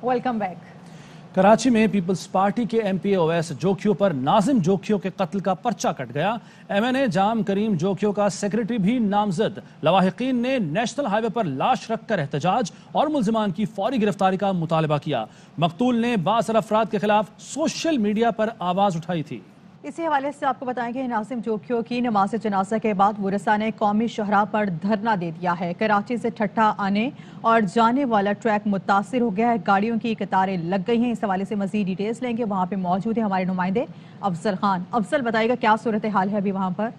Welcome back. Karachi में पीपल्स पार्टी के MP Owais जोखियों पर नाजिम जोखियों के कत्ल का पर्चा कट गया। एमएनए जाम करीम जोखियों का सेक्रेटरी भी नामजद। लवाहिकीन ने नेशनल हाईवे पर लाश रखकर एहतजाज और मुल्जिमान की फौरी गिरफ्तारी का मुतालबा किया। मकतूल ने बासर अफराद के खिलाफ सोशल मीडिया पर आवाज उठाई थी। इसी हवाले से आपको बताएं कि नासिम जोखियों की नमाज जनाजा के बाद वरसा ने कौमी शहरा पर धरना दे दिया है। कराची से ठट्ठा आने और जाने वाला ट्रैक मुतासिर हो गया है, गाड़ियों की कतारें लग गई हैं। इस हवाले से मजीद डिटेल्स लेंगे, वहाँ पे मौजूद है हमारे नुमाइंदे अफजल खान। अफजल बताइएगा क्या सूरत हाल है अभी वहाँ पर?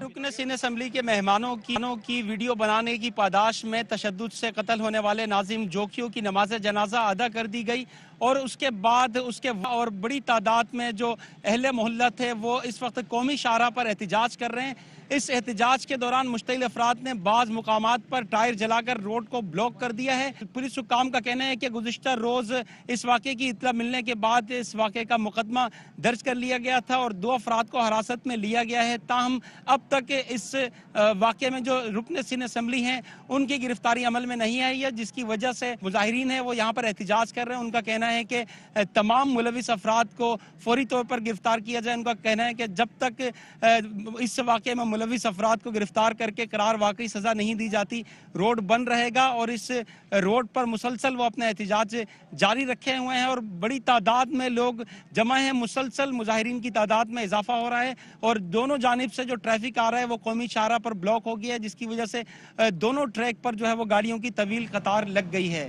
रुकन सिंध असम्बली के मेहमानों की वीडियो बनाने की पादाश में तशद्दुद से कत्ल होने वाले नाजिम जोखियों की नमाज जनाजा अदा कर दी गई और उसके बाद और बड़ी तादाद में जो अहले मोहल्ला थे वो इस वक्त कौमी शाहरा पर एहतजाज कर रहे हैं। इस एहतजाज के दौरान मुश्तइल अफराद ने बाज़ मुकामात पर टायर जलाकर रोड को ब्लॉक कर दिया है। पुलिस हुक्काम का कहना है कि गुज़िश्ता रोज़ इस वाक़े की इत्तला मिलने के बाद इस वाक़े का मुकदमा दर्ज कर लिया गया था और 2 अफराद को हिरासत में लिया गया है। ताहम अब तक इस वाक़े में जो रुकन सिंध असम्बली हैं उनकी गिरफ्तारी अमल में नहीं आई है, जिसकी वजह से मुजाहिरीन है वो यहाँ पर एहतजाज कर रहे हैं। उनका कहना है कि तमाम मुलविस अफराद को फौरी तौर पर गिरफ्तार किया जाए। उनका कहना है कि जब तक इस वाक़े में मुलविस अफराद को गिरफ्तार करके करार वाकई सजा नहीं दी जाती, रोड बंद रहेगा और इस रोड पर मुसलसल वो अपना एहतजाज जारी रखे हुए हैं और बड़ी तादाद में लोग जमा हैं। मुसलसल मुजाहिरीन की तादाद में इजाफा हो रहा है और दोनों जानिब से जो ट्रैफिक आ रहा है वो कौमी शाहरा पर ब्लॉक हो गया है, जिसकी वजह से दोनों ट्रैक पर जो है वो गाड़ियों की तवील कतार लग गई है।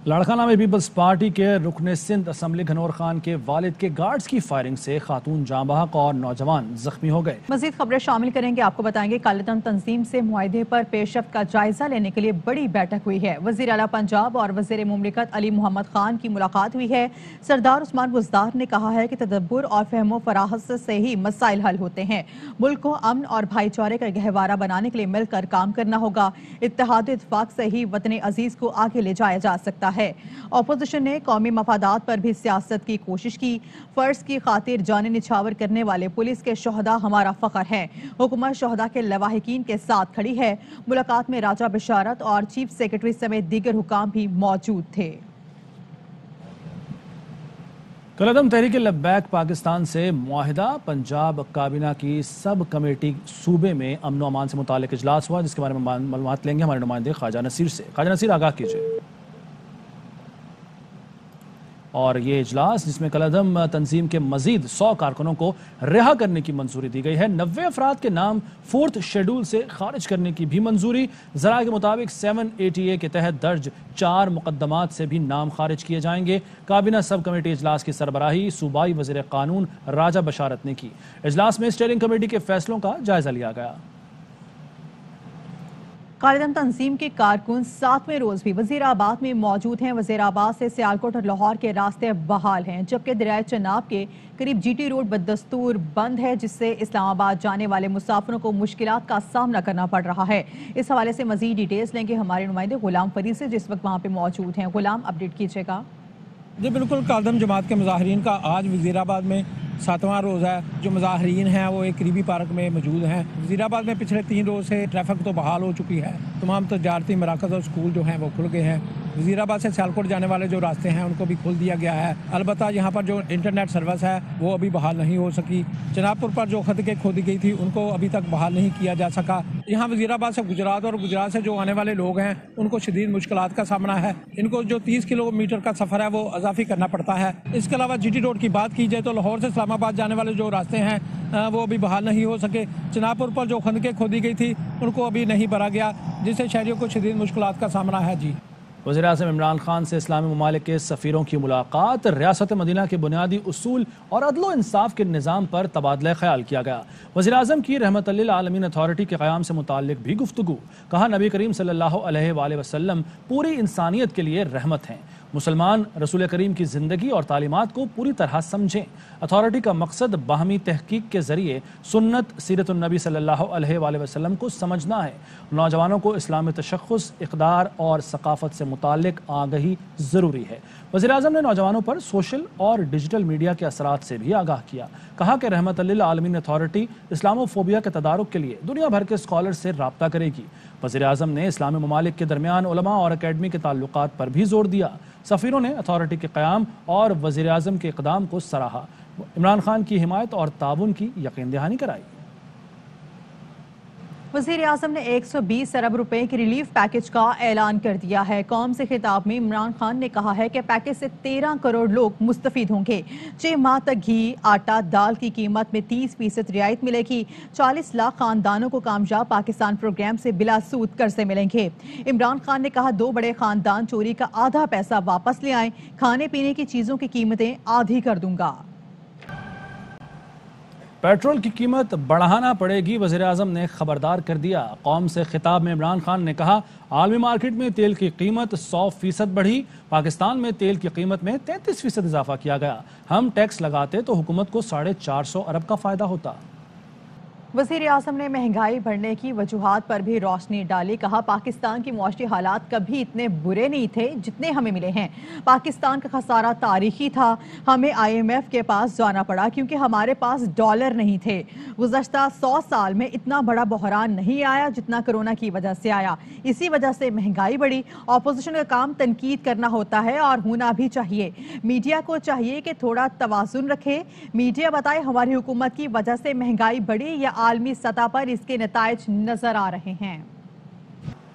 लाड़काना में पीपल्स पार्टी के रुकन सिंध असम्बली घनौर खान के वालिद के गार्ड्स की फायरिंग से खातून जाँ बहक और नौजवान जख्मी हो गए। मजीद खबरें शामिल करेंगे, आपको बताएंगे कालेदम तंजीम से मुआहदे पर पेशरफ्त का जायजा लेने के लिए बड़ी बैठक हुई है। वजीर आला पंजाब और वजीर मुमलिकत अली मोहम्मद खान की मुलाकात हुई है। सरदार उस्मान बुज़दार ने कहा है कि तदब्बुर और फहमो फराहत से ही मसाइल हल होते हैं। मुल्क को अमन और भाईचारे का गहवारा बनाने के लिए मिलकर काम करना होगा। इत्तेहाद इत्तेफाक से ही वतन अजीज को आगे ले जाया जा सकता है। अपोजिशन ने कौमी मफादात पर भी सियासत की कोशिश की। फर्ज की खातिर जाने निछावर करने वाले पुलिस के शोहदा हमारा फख्र है। हुकूमत शोहदा के लवाहिकीन के साथ खड़ी है। मुलाकात में राजा बशारत और चीफ सेक्रेटरी समेत दीगर हुकाम भी मौजूद थे। कलदम तहरीक लब्बैक पाकिस्तान से मुआहिदा। पंजाब काबीना की सब कमेटी सूबे में अमन अमान से मुतालिक इजलास हुआ, जिसके बारे में मालूमात लेंगे हमारे नुमाइंदे ख्वाजा नसीर से। ख्वाजा नसीर, आगाह कीजिए। और ये इजलास जिसमें कलदम तंजीम के मजीद 100 कारकुनों को रिहा करने की मंजूरी दी गई है। 90 अफराद के नाम 4th शेड्यूल से खारिज करने की भी मंजूरी। ज़राए के मुताबिक 780A के तहत दर्ज 4 मुकदमात से भी नाम खारिज किए जाएंगे। काबीना सब कमेटी इजलास की सरबराही सूबाई वज़ीर कानून राजा बशारत ने की। इजलास में स्टीयरिंग कमेटी के फैसलों का जायजा लिया गया। कालेदम तंजीम के कारकुन 7वें रोज भी वजीराबाद में मौजूद हैं। वजीराबाद से सियालकोट और लाहौर के रास्ते बहाल हैं, जबकि दरियाए चनाब के करीब GT रोड बदस्तूर बंद है, जिससे इस्लामाबाद जाने वाले मुसाफिरों को मुश्किलात का सामना करना पड़ रहा है। इस हवाले से मजीद डिटेल्स लेंगे हमारे नुमाइंदे गुलाम फरीद से, जिस वक्त वहाँ पे मौजूद हैं। गुलाम, अपडेट कीजिएगा। जी बिल्कुल, कादम जमात के मुजाहरीन का आज वजीराबाद में 7वां रोज़ है। जो मुजाहरीन हैं वो एक करीबी पार्क में मौजूद हैं। वजीराबाद में पिछले 3 रोज़ से ट्रैफिक तो बहाल हो चुकी है। तमाम तजारती मराकज़ और स्कूल जो हैं वो खुल गए हैं। वजीराबाद से सियालकोट जाने वाले जो रास्ते हैं उनको भी खोल दिया गया है। अलबत्ता यहाँ पर जो इंटरनेट सर्विस है वो अभी बहाल नहीं हो सकी। चनाबपुर पर जो खत के खोदी गई थी उनको अभी तक बहाल नहीं किया जा सका। यहाँ वजीराबाद से गुजरात और गुजरात से जो आने वाले लोग हैं उनको शदीद मुश्किलात का सामना है। इनको जो 30 किलोमीटर का सफ़र है वो अजाफी करना पड़ता है। इसके अलावा GT रोड की बात की जाए तो लाहौर से इस्लामाबाद जाने वाले जो रास्ते हैं वो अभी बहाल नहीं हो सके। चनाबपुर पर जो खंदकें खोदी गई थी उनको अभी नहीं भरा गया, जिससे शहरियों को शदीद मुश्किलात का सामना है। जी, वज़ीर-ए-आज़म इमरान खान से इस्लामी ममालिक के सफ़ीरों की मुलाकात। रियासत मदीना के बुनियादी उसूल और अदल इंसाफ के निज़ाम पर तबादला ख्याल किया गया। वज़ीर-ए-आज़म की रहमत लिल आलमीन अथॉरिटी के क़याम से मुताल्लिक भी गुफ्तगू। कहा, नबी करीम सल्लल्लाहु अलैहि वसल्लम पूरी इंसानियत के लिए रहमत हैं। मुसलमान रसूल करीम की ज़िंदगी और तालीमात को पूरी तरह समझें। अथॉरिटी का मकसद बाहमी तहकीक के ज़रिए सुन्नत सीरत नबी सल्लल्लाहु अलैहि वसल्लम को समझना है। नौजवानों को इस्लामी तशख़्ख़ुस, इक़दार और सकाफ़त से मुताल्लिक आगही ज़रूरी है। वज़ीर-ए-आज़म ने नौजवानों पर सोशल और डिजिटल मीडिया के असरात से भी आगाह किया। कहा कि रहमत लिल आलमीन अथॉरिटी इस्लामोफोबिया के तदारुक के लिए दुनिया भर के स्कॉलर से राब्ता करेगी। وزیر اعظم نے اسلامی ممالک کے درمیان علماء اور اکیڈمی کے تعلقات پر بھی زور دیا۔ سفیروں نے اتھارٹی کے قیام اور وزیر اعظم کے اقدام کو سراہا۔ عمران خان کی حمایت اور تعاون کی یقین دہانی کرائی۔ وزیر اعظم نے 120 ارب روپے کی ریلیف پیکج کا اعلان کر دیا ہے۔ قوم سے خطاب میں عمران خان نے کہا ہے کہ پیکج سے 13 کروڑ لوگ مستفید ہوں گے۔ 6 ماہ تک گھی، آٹا، دال کی قیمت میں 30% رعایت ملے گی۔ 40 لاکھ خاندانوں کو کامیاب پاکستان پروگرام سے بلا سود قرضے ملیں گے۔ عمران خان نے کہا 2 بڑے خاندان چوری کا آدھا پیسہ واپس لے آئیں، کھانے پینے کی چیزوں کی قیمتیں آدھی کر دوں گا۔ پیٹرول کی قیمت بڑھانا پڑے گی، وزیر اعظم نے خبردار کر دیا۔ قوم سے خطاب میں عمران خان نے کہا عالمی مارکیٹ میں تیل کی قیمت 100% بڑھی، پاکستان میں تیل کی قیمت میں 33% اضافہ کیا گیا۔ ہم ٹیکس لگاتے تو حکومت کو 450 ارب کا فائدہ ہوتا۔ وزیر اعظم نے مہنگائی بڑھنے کی وجوہات پر بھی روشنی ڈالی۔ کہا پاکستان کی معاشی حالات کبھی اتنے برے نہیں تھے جتنے ہمیں ملے ہیں۔ پاکستان کا خسارہ تاریخی تھا، ہمیں IMF کے پاس جانا پڑا کیونکہ ہمارے پاس ڈالر نہیں تھے۔ گزشتہ 100 سال میں اتنا بڑا بحران نہیں آیا جتنا کرونا کی وجہ سے آیا، اسی وجہ سے مہنگائی بڑھی۔ اپوزیشن کا کام تنقید کرنا ہوتا ہے اور ہونا بھی چاہیے۔ میڈیا کو چاہیے کہ تھوڑا توازن رکھے، میڈیا بتائے ہماری حکومت کی وجہ سے مہنگائی بڑھی یا عالمی سطح پر اس کے نتائج نظر آ رہے ہیں۔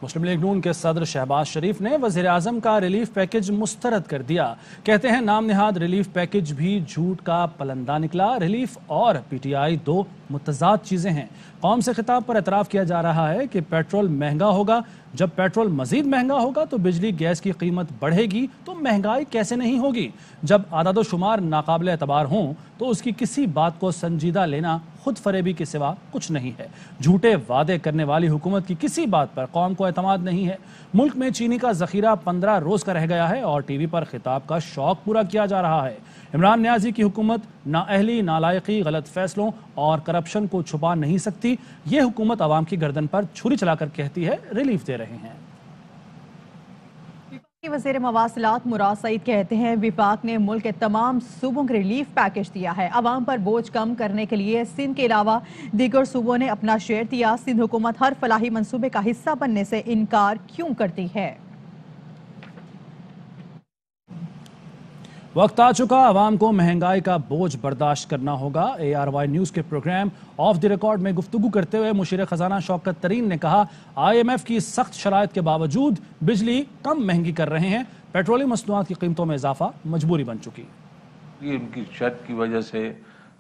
مسلم لیگ نون کے صدر شہباز شریف نے وزیر اعظم کا ریلیف پیکج مسترد کر دیا۔ کہتے ہیں نام نہاد ریلیف پیکج بھی جھوٹ کا پلندہ نکلا۔ ریلیف اور PTI 2 متضاد چیزیں ہیں۔ قوم سے خطاب پر اعتراف کیا جا رہا ہے کہ پیٹرول مہنگا ہوگا، جب پیٹرول مزید مہنگا ہوگا تو بجلی گیس کی قیمت بڑھے گی تو مہنگائی کیسے نہیں ہوگی؟ جب اعداد و شمار ناقابل اعتبار ہوں تو اس کی کسی بات کو سنجیدہ لینا خود فریبی کے سوا کچھ نہیں ہے۔ جھوٹے وعدے کرنے والی حکومت کی کسی بات پر قوم کو اعتماد نہیں ہے۔ ملک میں چینی کا ذخیرہ 15 روز کا رہ گیا ہے اور ٹی وی پر خطاب کا شوق پورا کیا جا رہا ہے۔ عمران نیازی کی حکومت نااہلی، نالائقی، غلط فیصلوں اور کرپشن کو چھپا نہیں سکتی۔ یہ حکومت عوام کی گردن پر چھری چلا کر کہتی ہے ریلیف دے رہے ہیں۔ وزیر مواصلات مراد سعید کہتے ہیں وفاق نے ملک کے تمام صوبوں کو ریلیف پیکج دیا ہے۔ عوام پر بوجھ کم کرنے کے لیے سندھ کے علاوہ دیگر صوبوں نے اپنا شیئر دیا۔ سندھ حکومت ہر فلاحی منصوبے کا حصہ بننے سے انکار کیوں کرتی ہے؟ وقت آ چکا، عوام کو مہنگائی کا بوجھ برداشت کرنا ہوگا۔ ARY نیوز کے پروگرام آف دی ریکارڈ میں گفتگو کرتے ہوئے مشیر خزانہ شوکت ترین نے کہا IMF کی سخت شرائط کے باوجود بجلی کم مہنگی کر رہے ہیں۔ پیٹرولیم مصنوعات کی قیمتوں میں اضافہ مجبوری بن چکی۔ ان کی شرط کی وجہ سے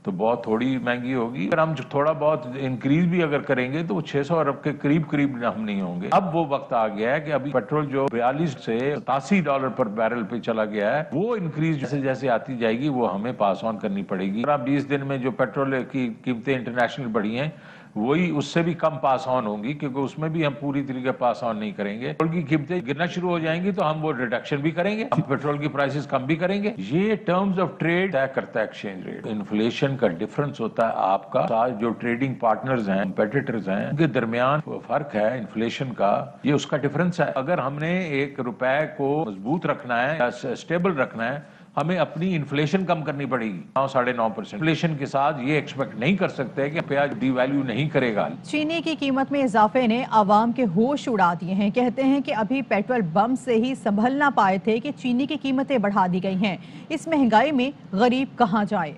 تو بہت تھوڑی مہنگی ہوگی، اگر ہم تھوڑا بہت انکریز بھی اگر کریں گے تو وہ 600 ارب کے قریب ہم نہیں ہوں گے۔ اب وہ وقت آ گیا ہے کہ ابھی پیٹرول جو 42 سے $87 پر بیرل پہ چلا گیا ہے، وہ انکریز جیسے جیسے آتی جائے گی وہ ہمیں پاس آن کرنی پڑے گی۔ 20 دن میں جو پیٹرول کی قیمتیں انٹرنیشنل بڑھی ہیں وہی اس سے بھی کم پاس آن ہوں گی، کیونکہ اس میں بھی ہم پوری طریقے پاس آن نہیں کریں گے۔ پیٹرول کی قیمتیں گرنا شروع ہو جائیں گی تو ہم وہ ریڈکشن بھی کریں گے، ہم پیٹرول کی پرائسز کم بھی کریں گے۔ یہ ٹرمز آف ٹریڈ طے کرتا ہے ایکسچینج ریٹ۔ انفلیشن کا ڈفرنس ہوتا ہے آپ کا جو ٹریڈنگ پارٹنرز ہیں، کمپیٹیٹرز ہیں، ان کے درمیان فرق ہے انفلیشن کا، یہ اس کا ڈفرنس ہے۔ اگر ہم نے 1 روپے کو مضبوط رکھنا ہے یا اسٹیبل رکھنا ہے، ہمیں اپنی انفلیشن کم کرنی پڑے گی 9-9.5%۔ انفلیشن کے ساتھ یہ ایکسپیکٹ نہیں کر سکتے کہ پیاز ڈی ویلیو نہیں کرے گا۔ چینی کی قیمت میں اضافے نے عوام کے ہوش اڑا دیے ہیں۔ کہتے ہیں کہ ابھی پیٹرول بم سے ہی سنبھل نہ پائے تھے کہ چینی کی قیمتیں بڑھا دی گئی ہیں۔ اس مہنگائی میں غریب کہاں جائے؟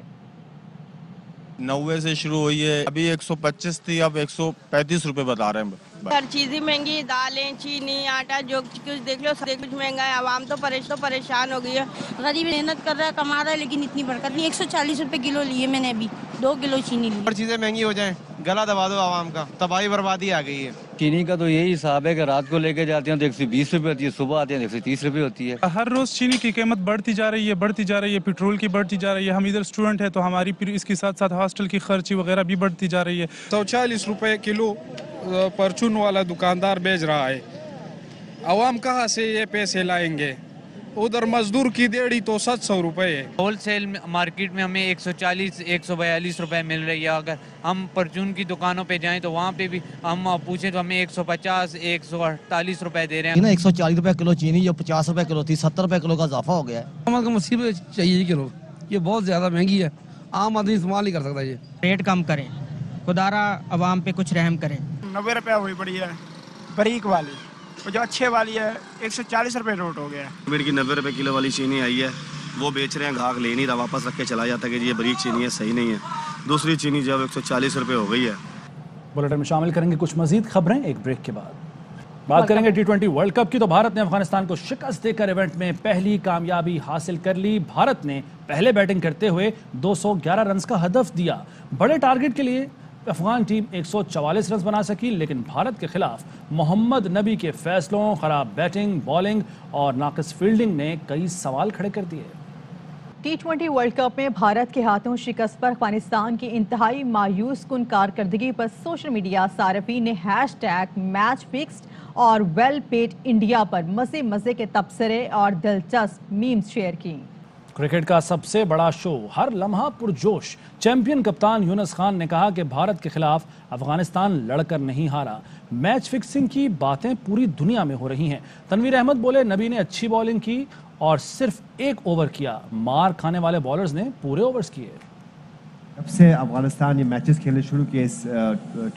90 سے شروع ہوئی ہے، ابھی 125 تھی، اب 135 روپے بتا رہے ہیں۔ ہر چیز ہی مہنگی، دالیں، چینی، آٹا، جو کچھ دیکھ لو سب کچھ مہنگا ہے۔ عوام تو پریشان ہو گئی ہے۔ غریب محنت کر رہا ہے، کما رہا ہے، لیکن اتنی برکت نہیں۔ 140 روپے کلو لیے میں نے، ابھی 2 کلو چینی لی۔ ہر چیزیں مہنگی ہو جائیں، گلا دبا دو عوام کا، تباہی بربادی آ گئی ہے۔ چینی کا تو یہی حساب ہے کہ رات کو لے کے جاتے ہیں تو 120 روپے ہوتی ہے، صبح آتے ہیں 130 روپے ہوتی ہے۔ ہر روز چینی کی قیمت بڑھتی جا رہی ہے، پیٹرول کی بڑھتی جا رہی ہے۔ ہم ادھر اسٹوڈنٹ ہیں تو ہماری پھر اس کے ساتھ ساتھ ہاسٹل کی خرچی وغیرہ بھی بڑھتی جا رہی ہے۔ 140 روپے کلو پرچون والا دکاندار بیچ رہا ہے، عوام کہاں سے یہ پیسے لائیں گے؟ ادھر مزدور کی دیڑھی تو 700 روپے ہے۔ ہول سیل مارکیٹ میں ہمیں 140-142 روپے مل رہی ہے۔ اگر ہم پرچون کی دکانوں پہ جائیں تو وہاں پہ بھی ہم پوچھیں تو ہمیں 150-148 روپے دے رہے ہیں۔ 140 روپے کلو چینی جو 50 روپے کلو تھی، 70 روپے کلو کا اضافہ ہو گیا ہے۔ مصیبت چاہیے کلو، یہ بہت زیادہ مہنگی ہے، عام آدمی استعمال نہیں کر سکتا۔ یہ ریٹ کم کریں، خدا را عوام پہ کچھ رحم کریں۔ 90 روپے ہوئی پڑی ہے، बारीक वाली, और जो अच्छे वाली है 140 रुपये रोट हो गया है। बीड़ की 90 रुपये किलो वाली चीनी आई है, वो बेच रहे हैं, ग्राहक ले नहीं रहा, वापस रख के चला जाता है कि ये बारीक चीनी है, सही नहीं है। दूसरी चीनी जो है 140 रुपये हो गई है। बुलेटिन में शामिल करेंगे कुछ मजीद खबरें एक ब्रेक के बाद। बात करेंगे T20 वर्ल्ड कप की। तो भारत ने अफगानिस्तान को शिकस्त देकर इवेंट में पहली कामयाबी हासिल कर ली। भारत ने पहले बैटिंग करते हुए 211 रन का हदफ दिया। बड़े टारगेट के लिए अफगान टीम 144 रन बना सकी, लेकिन भारत के खिलाफ मोहम्मद नबी के फैसलों, खराब बैटिंग, बॉलिंग और नाकिस फील्डिंग ने कई सवाल खड़े कर दिए। T20 वर्ल्ड कप में भारत के हाथों शिकस्त पर अफगानिस्तान की इंतहाई मायूस कुन कारकर्दगी पर सोशल मीडिया सारफी ने #मैच फिक्स्ड और वेल पेड इंडिया पर मजे के तबसरे और दिलचस्प मीम्स शेयर की। क्रिकेट का सबसे बड़ा शो, हर लम्हा पुरजोश। चैंपियन कप्तान यूनुस खान ने कहा कि भारत के खिलाफ अफगानिस्तान लड़कर नहीं हारा। मैच फिक्सिंग की बातें पूरी दुनिया में हो रही हैं। तनवीर अहमद बोले, नबी ने अच्छी बॉलिंग की और सिर्फ 1 ओवर किया। मार खाने वाले बॉलर्स ने पूरे ओवर्स किए। जब से अफगानिस्तान ये मैचेस खेलने शुरू किए इस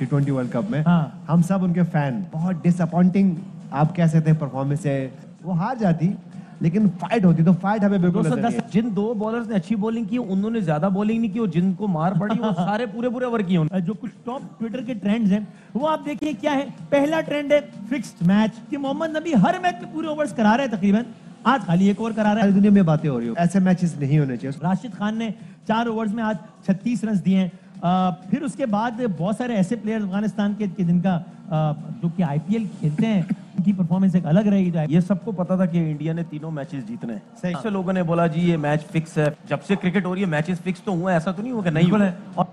T20 वर्ल्ड कप में, हम सब उनके फैन, बहुत डिसअपॉइंटिंग आप कह सकते हैं परफॉर्मेंस है। वो हार जाती लेकिन फाइट होती, तो फाइट हमें बिल्कुल नजर नहीं है। जिन 2 बॉलर्स ने अच्छी बॉलिंग की उन्होंने ज्यादा बॉलिंग नहीं की, और जिनको मार पड़ी वो सारे पूरे ओवर किए। जो कुछ टॉप ट्विटर के ट्रेंड्स हैं वो आप देखिए क्या है। पहला ट्रेंड है फिक्स्ड मैच, कि मोहम्मद नबी हर मैच में पूरे ओवर्स करा रहे हैं, तकरीबन आज खाली 1 ओवर करा रहा है। दुनिया में बातें हो रही हो, ऐसे मैचेस नहीं होने चाहिए। राशिद खान ने 4 ओवर्स में आज 36 रन दिए हैं। फिर उसके बाद बहुत सारे ऐसे प्लेयर्स अफगानिस्तान के जिनका जो कि IPL खेलते हैं, उनकी परफॉर्मेंस एक अलग रहेगी। ये सबको पता था कि इंडिया ने तीनों मैचेस जीतने हैं। सही से लोगों ने बोला जी ये मैच फिक्स है। जब से क्रिकेट हो रही है मैचेस फिक्स तो हुआ, ऐसा तो नहीं हुआ कि नहीं हुआ।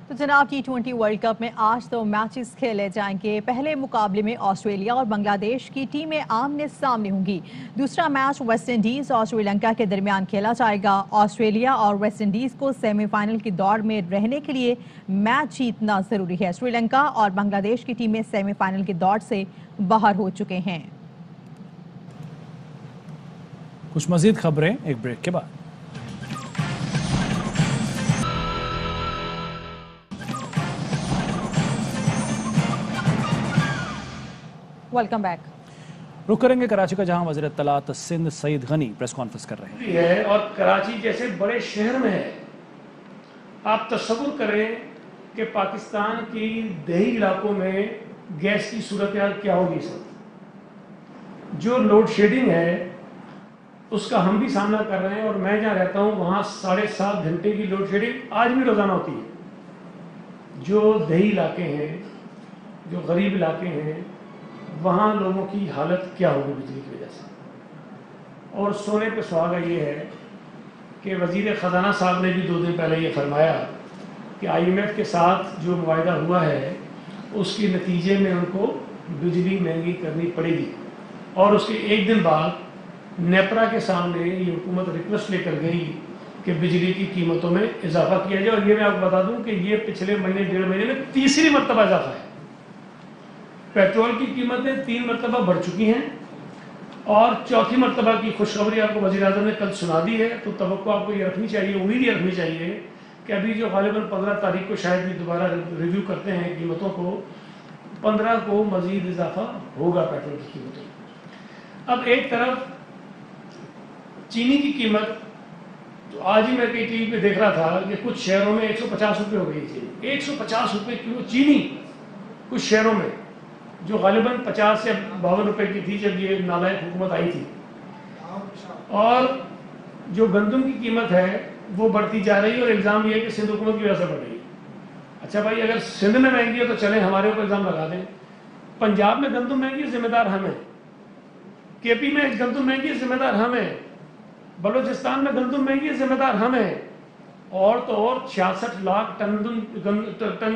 तो जनाब T20 वर्ल्ड कप में आज 2 मैचेस खेले जाएंगे। पहले मुकाबले में ऑस्ट्रेलिया और बांग्लादेश की टीमें आमने सामने होंगी। दूसरा मैच वेस्ट इंडीज और श्रीलंका के दरमियान खेला जाएगा। ऑस्ट्रेलिया और वेस्ट इंडीज को सेमीफाइनल की दौड़ में रहने के लिए मैच जीतना जरूरी है। श्रीलंका और बांग्लादेश की टीमें सेमीफाइनल की दौड़ से बाहर हो चुके हैं। कुछ मजीद खबरें एक ब्रेक के बाद। Welcome back. रुक करेंगे कराची का, जहां वज़ीर इत्तलात सिंध सईद गनी प्रेस कॉन्फ्रेंस कर रहे हैं। और कराची जैसे बड़े शहर में है, आप तसव्वुर करें कि पाकिस्तान की देही इलाकों में गैस की सूरत हाल क्या होगी। सब जो लोड शेडिंग है उसका हम भी सामना कर रहे हैं, और मैं जहाँ रहता हूँ वहाँ 7.5 घंटे की लोड शेडिंग आज भी रोजाना होती है। जो देही इलाके हैं, जो गरीब इलाके हैं, वहाँ लोगों की हालत क्या होगी बिजली की वजह से। और सोने पे सुहागा ये है कि वज़ीर ख़जाना साहब ने भी 2 दिन पहले ये फरमाया कि IMF के साथ जो मुआहदा हुआ है उसके नतीजे में उनको बिजली महंगी करनी पड़ेगी। और उसके 1 दिन बाद नेपरा के सामने ये हुकूमत रिक्वेस्ट लेकर गई कि बिजली की कीमतों में इजाफा किया जाए। और ये मैं आपको बता दूं कि ये पिछले महीने 1.5 महीने में 3री मरतबा इजाफा है। पेट्रोल की कीमतें 3 मरतबा बढ़ चुकी हैं, और 4थी मरतबा की खुशखबरी आपको वज़ीर आज़म ने कल सुना दी है। तो तवक्को आपको ये रखनी चाहिए, उम्मीद ये रखनी चाहिए कि अभी जो गालिबन 15 तारीख को शायद भी दोबारा रिव्यू करते हैं कीमतों को, 15 को मज़ीद इजाफा होगा पेट्रोल की कीमतों में। अब एक तरफ चीनी की कीमत, तो आज ही मैं कई टीवी पे देख रहा था कि कुछ शहरों में 150 रुपये हो गई थी। 150 रुपये किलो चीनी कुछ शहरों में, जो गालिबन 50 से 52 रुपए की थी जब ये नालायक हुकूमत आई थी। और जो गंदम की कीमत है वो बढ़ती जा रही है, और इल्ज़ाम ये है कि सिंध हुकूमत की वजह से बढ़ रही है। अच्छा भाई, अगर सिंध में महंगी है तो चलें हमारे ऊपर इल्ज़ाम लगा दें। पंजाब में गंदम महंगी है, जिम्मेदार हम हैं। KP में गंदम महंगी है, जिम्मेदार हम हैं। बलूचिस्तान में गंदम महंगी है, जिम्मेदार हम हैं। और तो और 66 लाख टन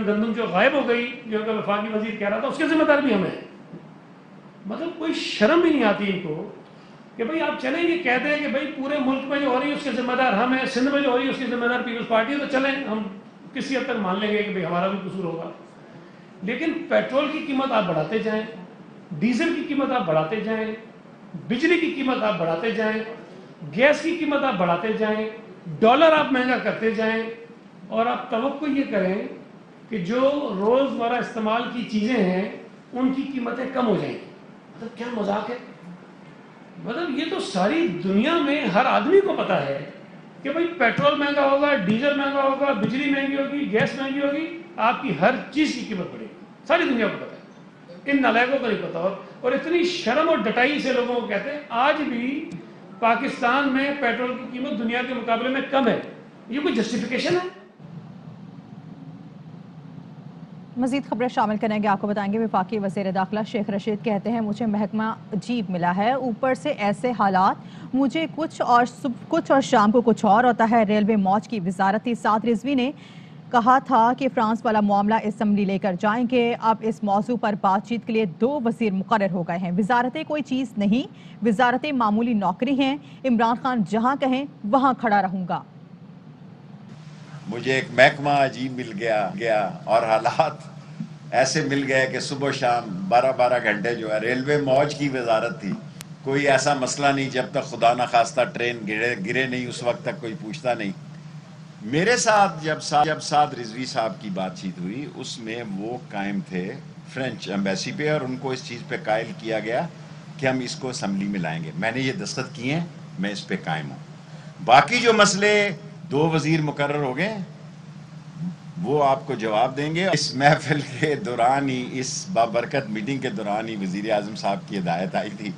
गंदम जो गायब हो गई, जो वफाकी वजीर कह रहा था, उसके जिम्मेदार भी हमें। मतलब कोई शर्म भी नहीं आती इनको कि भाई आप चलें, ये कहते हैं कि भाई पूरे मुल्क में जो हो रही है उसके जिम्मेदार हम हैं, सिंध में जो हो रही है उसकी जिम्मेदार पीपल्स पार्टी है, तो चलें हम किसी हद तक मान लेंगे कि भाई हमारा भी कसूर होगा। लेकिन पेट्रोल की कीमत आप बढ़ाते जाएं, डीजल की कीमत आप बढ़ाते जाएं, बिजली की कीमत आप बढ़ाते जाएं, गैस की कीमत आप बढ़ाते जाएं, डॉलर आप महंगा करते जाएं, और आप तवक्को ये करें कि जो रोज़मर्रा इस्तेमाल की चीज़ें हैं उनकी कीमतें कम हो जाएंगी। मतलब क्या मजाक है? मतलब ये तो सारी दुनिया में हर आदमी को पता है कि भाई पेट्रोल महंगा होगा, डीजल महंगा होगा, बिजली महंगी होगी, गैस महंगी होगी, आपकी हर चीज़ की कीमत बढ़ेगी। सारी दुनिया को पता है, इन नालायकों को नहीं पता। और इतनी शर्म और डटाई से लोगों को कहते हैं आज भी पाकिस्तान में पेट्रोल की कीमत दुनिया के मुकाबले में कम है। ये कोई जस्टिफिकेशन है? मजीद खबरें शामिल करेंगे। आपको बताएंगे वफाकी वज़ीर दाखिला शेख रशीद कहते हैं मुझे महकमा अजीब मिला है, ऊपर से ऐसे हालात, मुझे कुछ और शाम को कुछ और होता है। रेलवे मौज की वजारती साद रिजवी ने कहा था कि फ्रांस वाला मामला असम्बली लेकर जाएंगे। अब इस मौजू पर बातचीत के लिए 2 वजीर मुकर्रर हो गए हैं। वजारतें कोई चीज़ नहीं, वजारतें मामूली नौकरी हैं। इमरान खान जहां कहें वहां खड़ा रहूंगा। मुझे एक महकमा अजीब मिल गया और हालात ऐसे मिल गए कि सुबह शाम 12-12 घंटे जो है रेलवे मौज की वजारत थी। कोई ऐसा मसला नहीं जब तक खुदा न खास्ता ट्रेन गिरे नहीं उस वक्त तक कोई पूछता नहीं। मेरे साथ जब साद रिजवी साहब की बातचीत हुई उसमें वो कायम थे फ्रेंच एम्बेसी पे और उनको इस चीज़ पे कायल किया गया कि हम इसको असम्बली में लाएंगे। मैंने ये दस्तखत किए हैं, मैं इस पे कायम हूँ। बाकी जो मसले 2 वजीर मुकर्रर हो गए वो आपको जवाब देंगे। इस महफिल के दौरान ही, इस बाबरकत मीटिंग के दौरान ही वज़ीर आज़म साहब की हिदायत आई थी।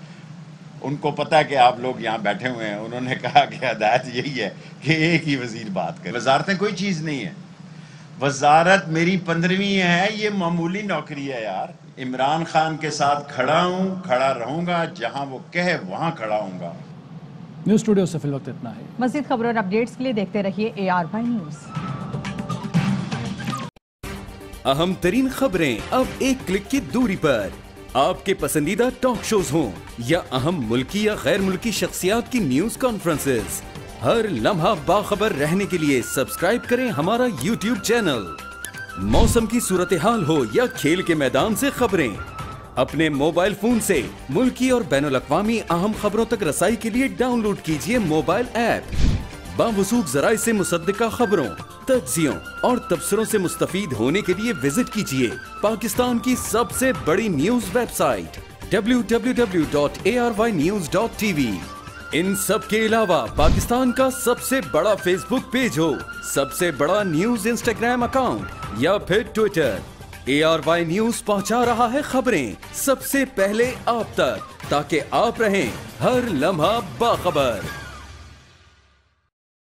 उनको पता है कि आप लोग यहाँ बैठे हुए हैं, उन्होंने कहा कि हिदायत यही है कि एक ही वजीर बात करे। वजारतें कोई चीज़ नहीं है, वजारत मेरी 15वीं है, ये मामूली नौकरी है यार। इमरान खान के साथ खड़ा हूँ, खड़ा रहूँगा, जहाँ वो कहे वहाँ खड़ा हूँगा। न्यूज़ स्टूडियो से फिल वक्त इतना है। मज़ीद खबरों और अपडेट्स के लिए देखते रहिए AR न्यूज़। अहम तरीन खबरें अब एक क्लिक की दूरी पर, आपके पसंदीदा टॉक शोज हों या अहम मुल्की या गैर मुल्की शख्सियात की न्यूज कॉन्फ्रेंसेस, हर लम्हा बाखबर रहने के लिए सब्सक्राइब करें हमारा YouTube चैनल। मौसम की सूरत हाल हो या खेल के मैदान से खबरें, अपने मोबाइल फोन से मुल्की और बैनुल-अक़वामी अहम खबरों तक रसाई के लिए डाउनलोड कीजिए मोबाइल ऐप। बावसूख ज़राए से मुसद्दिका खबरों, तज्ज़ियों और तबसरों से मुस्तफ़ीद होने के लिए विजिट कीजिए पाकिस्तान की सबसे बड़ी न्यूज वेबसाइट www.arYnews.tv। इन सब के अलावा पाकिस्तान का सबसे बड़ा फेसबुक पेज हो, सबसे बड़ा न्यूज इंस्टाग्राम अकाउंट या फिर ट्विटर, ARY न्यूज पहुंचा रहा है खबरें सबसे पहले आप तक, ताकि आप रहें हर लम्हा बाखबर।